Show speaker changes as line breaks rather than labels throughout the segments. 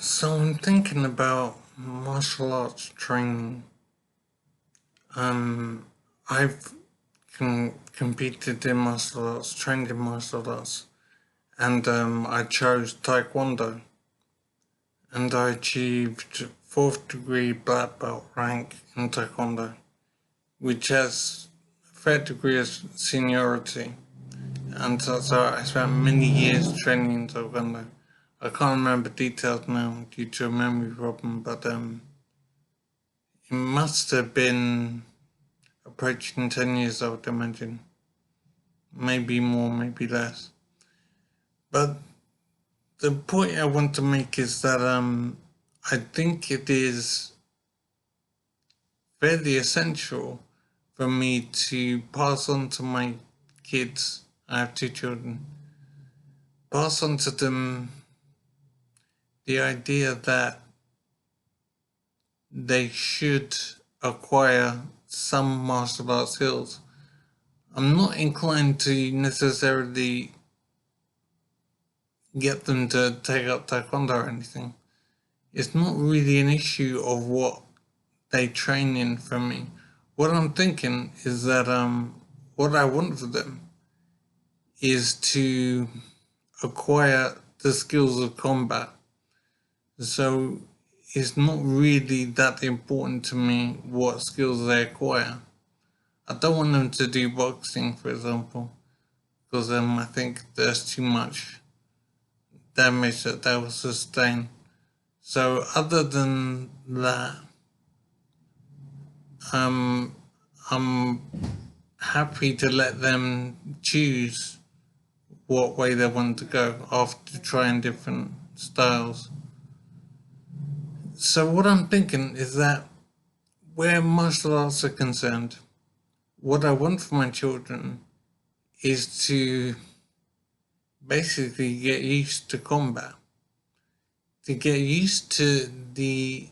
So I'm thinking about martial arts training. I've competed in martial arts, trained in martial arts, and I chose Taekwondo, and I achieved fourth degree black belt rank in Taekwondo, which has a fair degree of seniority. And so I spent many years training in Taekwondo. I can't remember details now due to a memory problem, but it must have been approaching 10 years, I would imagine. Maybe more, maybe less. But the point I want to make is that I think it is fairly essential for me to pass on to my kids. I have two children. Pass on to them the idea that they should acquire some martial arts skills. I'm not inclined to necessarily get them to take up Taekwondo or anything. It's not really an issue of what they train in for me. What I'm thinking is that what I want for them is to acquire the skills of combat. So it's not really that important to me what skills they acquire. I don't want them to do boxing, for example, because I think there's too much damage that they will sustain. So other than that, I'm happy to let them choose what way they want to go after trying different styles. So what I'm thinking is that where martial arts are concerned, what I want for my children is to basically get used to combat, to get used to the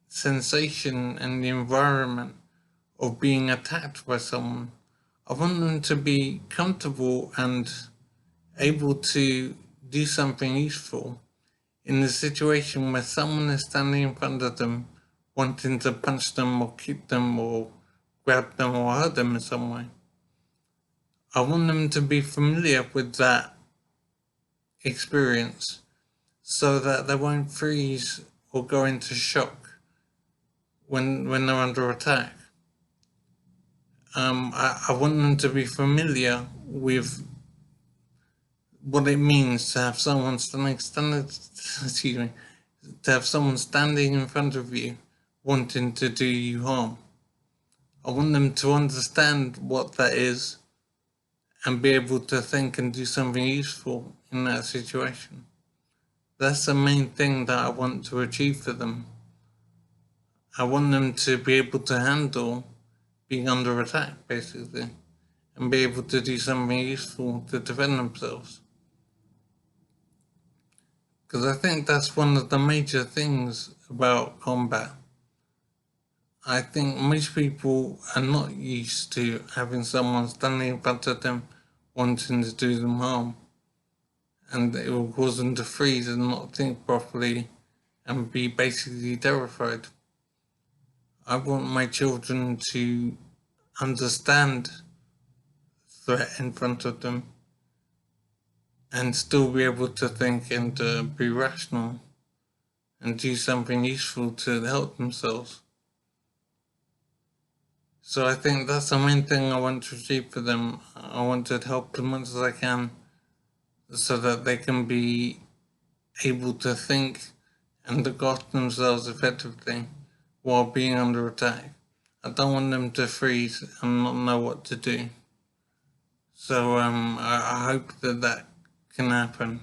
sensation and the environment of being attacked by someone. I want them to be comfortable and able to do something useful in a situation where someone is standing in front of them wanting to punch them or kick them or grab them or hurt them in some way. I want them to be familiar with that experience so that they won't freeze or go into shock when they're under attack. I want them to be familiar with what it means to have someone excuse me, to have someone standing in front of you wanting to do you harm. I want them to understand what that is and be able to think and do something useful in that situation. That's the main thing that I want to achieve for them. I want them to be able to handle being under attack, basically, and be able to do something useful to defend themselves. Because I think that's one of the major things about combat. I think most people are not used to having someone standing in front of them wanting to do them harm. And it will cause them to freeze and not think properly and be basically terrified. I want my children to understand threat in front of them and still be able to think and be rational and do something useful to help themselves. So I think that's the main thing I want to achieve for them. I want to help them as much as I can so that they can be able to think and look after themselves effectively while being under attack. I don't want them to freeze and not know what to do. So I hope that can happen.